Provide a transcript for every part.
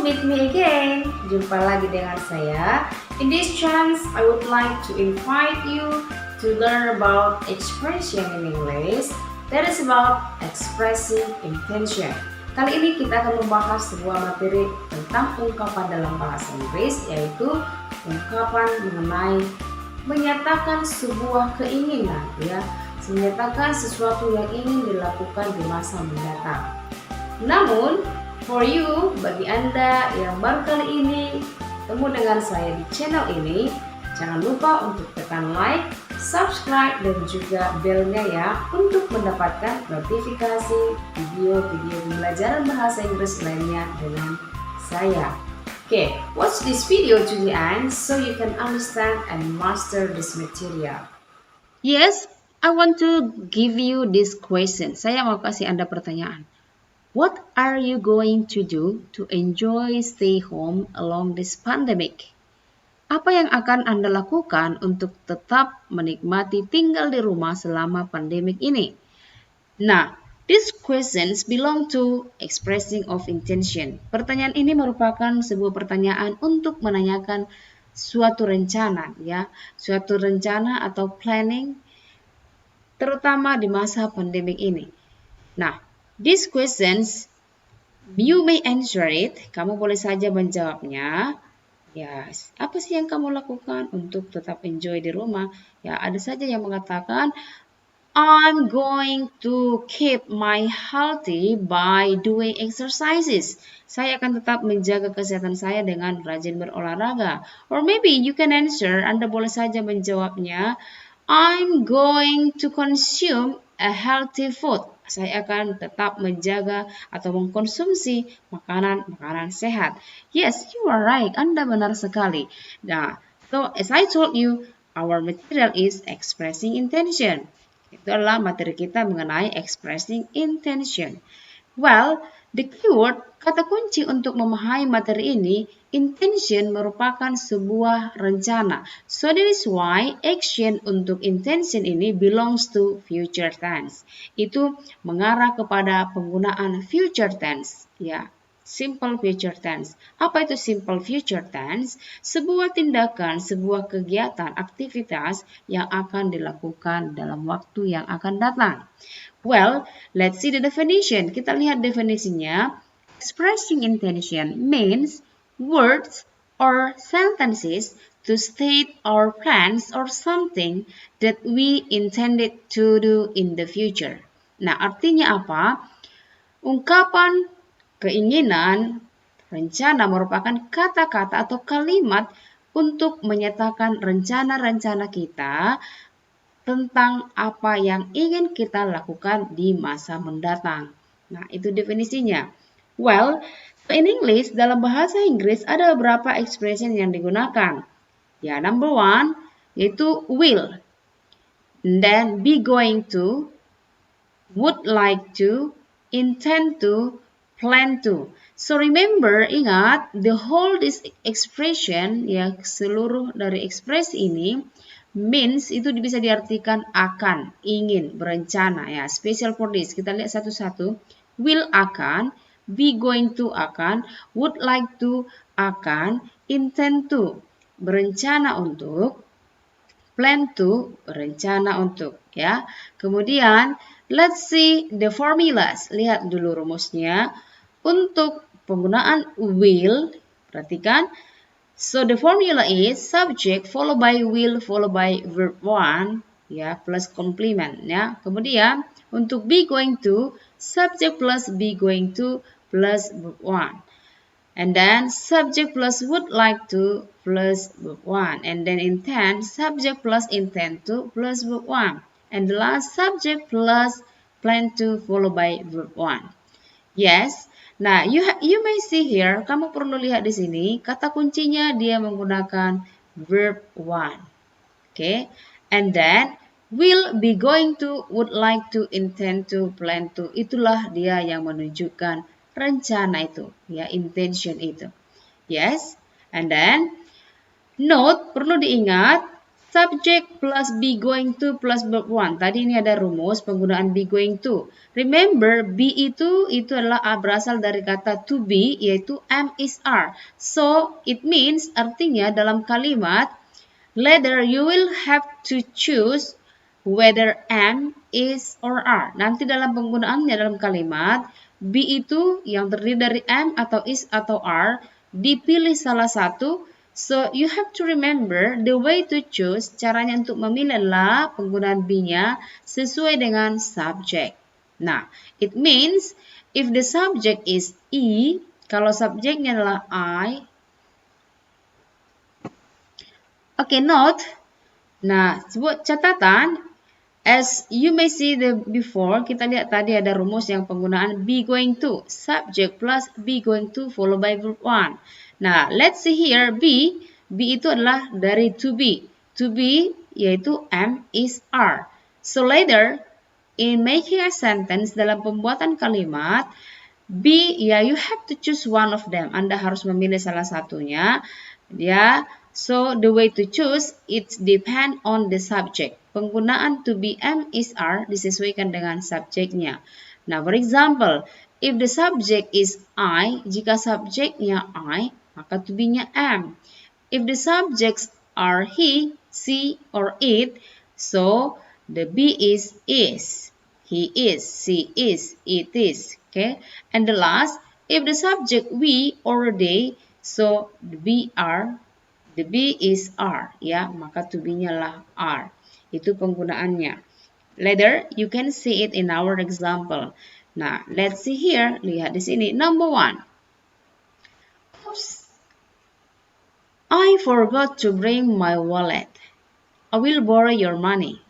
meet me again. Jumpa lagi dengan saya. In this chance, I would like to invite you to learn about expression in English. That is about expressing intention. Kali ini kita akan membahas sebuah materi tentang ungkapan dalam bahasa Inggris, yaitu ungkapan mengenai menyatakan sebuah keinginan, ya, menyatakan sesuatu yang ingin dilakukan di masa mendatang. Namun, for you, bagi Anda yang baru kali ini ketemu dengan saya di channel ini, jangan lupa untuk tekan like, subscribe, dan juga belnya ya untuk mendapatkan notifikasi video-video pembelajaran bahasa Inggris lainnya dengan saya. Okay, watch this video to the end so you can understand and master this material. Yes, I want to give you this question. Saya mau kasih Anda pertanyaan. What are you going to do to enjoy stay home along this pandemic? Apa yang akan Anda lakukan untuk tetap menikmati tinggal di rumah selama pandemik ini? Nah, these questions belong to expressing of intention. Pertanyaan ini merupakan sebuah pertanyaan untuk menanyakan suatu rencana, ya, suatu rencana atau planning, terutama di masa pandemik ini. Nah, these questions, you may answer it. Kamu boleh saja menjawabnya. Ya, apa sih yang kamu lakukan untuk tetap enjoy di rumah? Ya, ada saja yang mengatakan, I'm going to keep my healthy by doing exercises. Saya akan tetap menjaga kesehatan saya dengan rajin berolahraga. Or maybe you can answer, Anda boleh saja menjawabnya, I'm going to consume a healthy food. Saya akan tetap menjaga atau mengkonsumsi makanan sehat. Yes, you are right. Anda benar sekali. Nah, so as I told you, our material is expressing intention. Itu adalah materi kita mengenai expressing intention. Well, the keyword, kata kunci untuk memahami materi ini, intention merupakan sebuah rencana. So that is why action untuk intention ini belongs to future tense. Itu mengarah kepada penggunaan future tense, ya. Simple future tense. Apa itu simple future tense? Sebuah tindakan, sebuah kegiatan, aktivitas yang akan dilakukan dalam waktu yang akan datang. Well, let's see the definition. Kita lihat definisinya. Expressing intention means words or sentences to state our plans or something that we intended to do in the future. Nah, artinya apa? Ungkapan keinginan, rencana merupakan kata-kata atau kalimat untuk menyatakan rencana-rencana kita tentang apa yang ingin kita lakukan di masa mendatang. Nah, itu definisinya. Well, in English, dalam bahasa Inggris ada beberapa expression yang digunakan. Ya, number one, yaitu will. And then be going to, would like to, intend to, plan to. So remember, ingat, the whole this expression, ya, seluruh dari ekspresi ini, means itu bisa diartikan akan, ingin, berencana, ya. Special for this, kita lihat satu-satu. Will akan, be going to akan, would like to akan, intend to berencana untuk, plan to berencana untuk, ya. Kemudian let's see the formulas. Lihat dulu rumusnya. Untuk penggunaan will, perhatikan. So the formula is subject followed by will followed by verb one, ya, plus complement, ya. Kemudian untuk be going to, subject plus be going to plus verb one. And then subject plus would like to plus verb one. And then intend, subject plus intend to plus verb one. And the last subject plus plan to followed by verb one. Yes. Nah, you may see here, kamu perlu lihat di sini, kata kuncinya dia menggunakan verb one. Okay. And then will, be going to, would like to, intend to, plan to. Itulah dia yang menunjukkan rencana itu, ya, intention itu. Yes. And then note, perlu diingat, subject plus be going to plus verb one. Tadi ini ada rumus penggunaan be going to. Remember, be itu adalah berasal dari kata to be, yaitu am is are. So, it means artinya dalam kalimat, later you will have to choose whether am, is, or are. Nanti dalam penggunaannya dalam kalimat, be itu yang terdiri dari am atau is atau are, dipilih salah satu. So, you have to remember the way to choose, caranya untuk memilih adalah penggunaan be-nya sesuai dengan subject. Nah, it means if the subject is E, kalau subjeknya adalah I. Okay, note. Nah, sebuah catatan. As you may see before, kita lihat tadi ada rumus yang penggunaan be going to. Subject plus be going to followed by verb one. Nah, let's see here be. Be itu adalah dari to be. To be yaitu am, is, are. So later, in making a sentence dalam pembuatan kalimat, be, ya you have to choose one of them. Anda harus memilih salah satunya. Ya, so the way to choose, it depend on the subject. Penggunaan to be, am, is, are disesuaikan dengan subjeknya. Now, for example, if the subject is I, jika subjeknya I, maka to be-nya am. If the subjects are he, she, or it, so the be is. He is, she is, it is. Okay, and the last, if the subject we or they, so the be are. The be is are, ya, maka to be-nya lah are. Itu penggunaannya. Later, you can see it in our example. Nah, let's see here. Lihat di sini. Number one. Oops. I forgot to bring my wallet. I will borrow your money.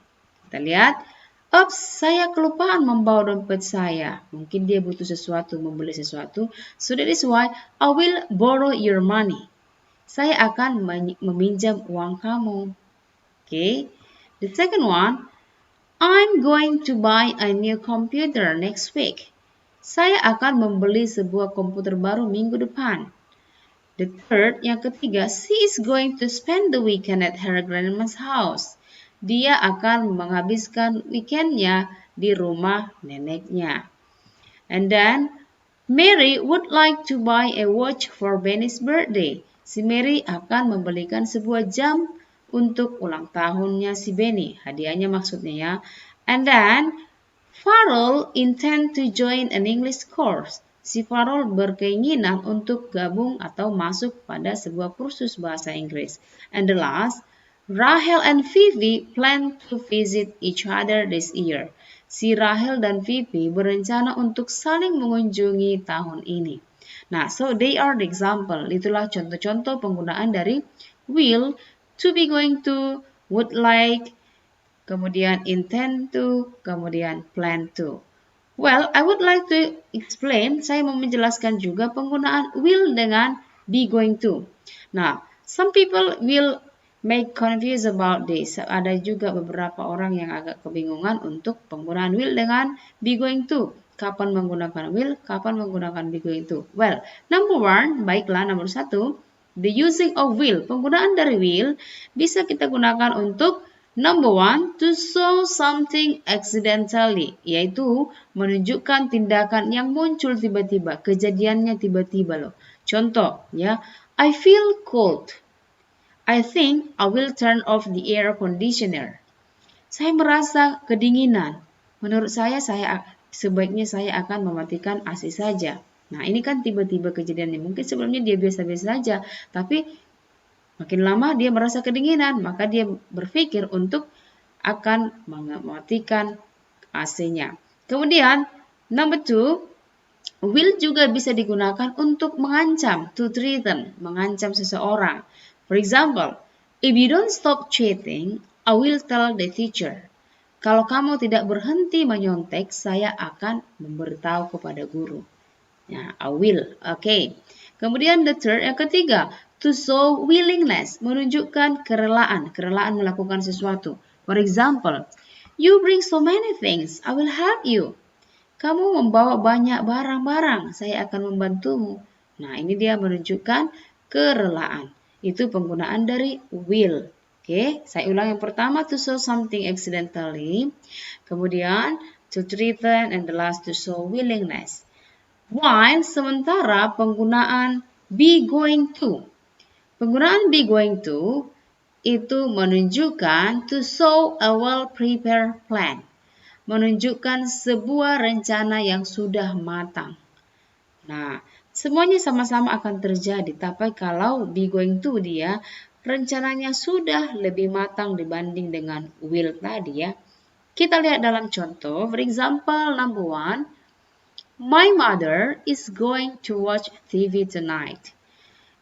Kita lihat. Oops, saya kelupaan membawa dompet saya. Mungkin dia butuh sesuatu, membeli sesuatu. So that is why I will borrow your money. Saya akan meminjam uang kamu. Okay. The second one, I'm going to buy a new computer next week. Saya akan membeli sebuah komputer baru minggu depan. The third, yang ketiga, she is going to spend the weekend at her grandma's house. Dia akan menghabiskan weekendnya di rumah neneknya. And then, Mary would like to buy a watch for Benny's birthday. Si Mary akan membelikan sebuah jam untuk ulang tahunnya si Benny. Hadiahnya maksudnya ya. And then, Farrell intend to join an English course. Si Farrell berkeinginan untuk gabung atau masuk pada sebuah kursus bahasa Inggris. And the last, Rahel and Phoebe plan to visit each other this year. Si Rahel dan Phoebe berencana untuk saling mengunjungi tahun ini. Nah, so they are the example. Itulah contoh-contoh penggunaan dari will, to be going to, would like, kemudian intend to, kemudian plan to. Well, I would like to explain, saya mau menjelaskan juga penggunaan will dengan be going to. Nah, some people will make confused about this. Ada juga beberapa orang yang agak kebingungan untuk penggunaan will dengan be going to. Kapan menggunakan will, kapan menggunakan be going to. Well, number one, baiklah nomor satu, the using of will. Penggunaan dari will bisa kita gunakan untuk number one, to show something accidentally, yaitu menunjukkan tindakan yang muncul tiba-tiba, kejadiannya tiba-tiba loh. Contoh, ya, I feel cold. I think I will turn off the air conditioner. Saya merasa kedinginan. Menurut saya sebaiknya saya akan mematikan AC saja. Nah, ini kan tiba-tiba kejadiannya. Mungkin sebelumnya dia biasa-biasa saja, tapi makin lama dia merasa kedinginan, maka dia berpikir untuk akan mematikan AC-nya. Kemudian, number two, will juga bisa digunakan untuk mengancam, to threaten, mengancam seseorang. For example, if you don't stop cheating, I will tell the teacher. Kalau kamu tidak berhenti menyontek, saya akan memberitahu kepada guru. Ya, I will. Okay. Kemudian the third, yang ketiga, to show willingness, menunjukkan kerelaan melakukan sesuatu. For example, you bring so many things, I will help you. Kamu membawa banyak barang-barang, saya akan membantumu. Nah, ini dia menunjukkan kerelaan. Itu penggunaan dari will. Oke, saya ulang yang pertama, to show something accidentally. Kemudian, to threaten, and the last, to show willingness. While sementara penggunaan be going to. Penggunaan be going to itu menunjukkan to show a well-prepared plan. Menunjukkan sebuah rencana yang sudah matang. Nah, semuanya sama-sama akan terjadi, tapi kalau be going to dia rencananya sudah lebih matang dibanding dengan will tadi ya. Kita lihat dalam contoh, for example, number 1, my mother is going to watch TV tonight.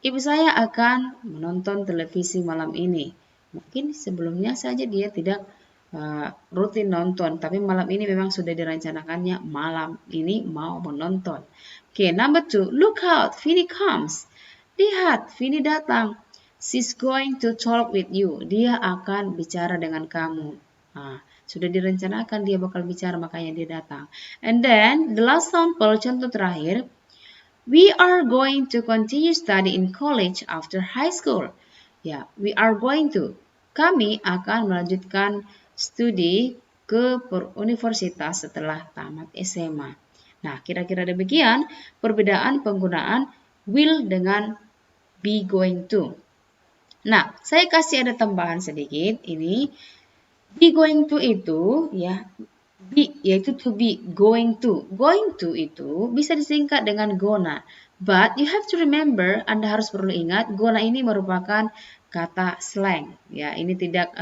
Ibu saya akan menonton televisi malam ini. Mungkin sebelumnya saja dia tidak rutin nonton, tapi malam ini memang sudah direncanakannya malam ini mau menonton. Oke, number 2, look out, Vinny comes. Lihat, Vinny datang. She's going to talk with you. Dia akan bicara dengan kamu. Nah, sudah direncanakan dia bakal bicara, makanya dia datang. And then, the last sample, contoh terakhir, we are going to continue study in college after high school. Ya, we are going to. Kami akan melanjutkan studi ke universitas setelah tamat SMA. Nah, kira-kira demikian perbedaan penggunaan will dengan be going to. Nah, saya kasih ada tambahan sedikit. Ini be going to itu ya, be yaitu to be, going to. Going to itu bisa disingkat dengan gonna. But you have to remember, Anda harus perlu ingat, gonna ini merupakan kata slang. Ya, ini tidak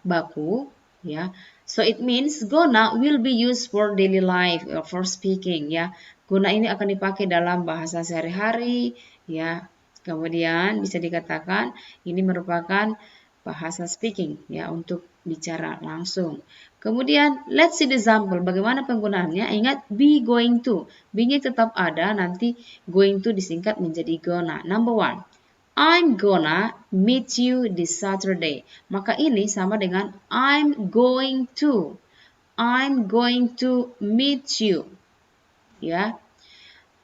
baku. Ya, so it means gonna will be used for daily life or for speaking. Ya, gonna ini akan dipakai dalam bahasa sehari-hari. Ya, kemudian bisa dikatakan ini merupakan bahasa speaking ya untuk bicara langsung. Kemudian let's see the example bagaimana penggunaannya. Ingat be going to. Be-nya tetap ada, nanti going to disingkat menjadi gonna. Number 1. I'm gonna meet you this Saturday. Maka ini sama dengan I'm going to. I'm going to meet you. Ya.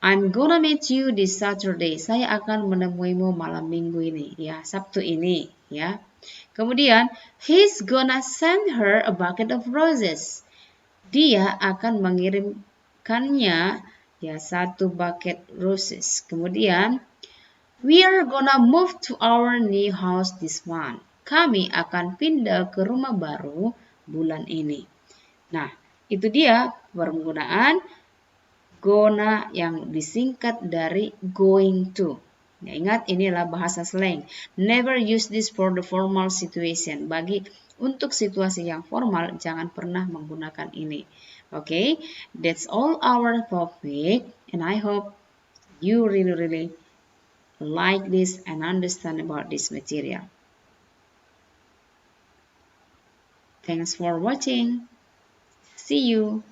I'm gonna meet you this Saturday. Saya akan menemuimu malam minggu ini, ya, Sabtu ini, ya. Kemudian, he's gonna send her a bucket of roses. Dia akan mengirimkannya, ya, 1 bucket roses. Kemudian, we are gonna move to our new house this month. Kami akan pindah ke rumah baru bulan ini. Nah, itu dia penggunaan gonna yang disingkat dari going to. Ya, ingat ini adalah bahasa slang. Never use this for the formal situation. Untuk situasi yang formal jangan pernah menggunakan ini. Okay, that's all our topic and I hope you really like this and understand about this material. Thanks for watching. See you.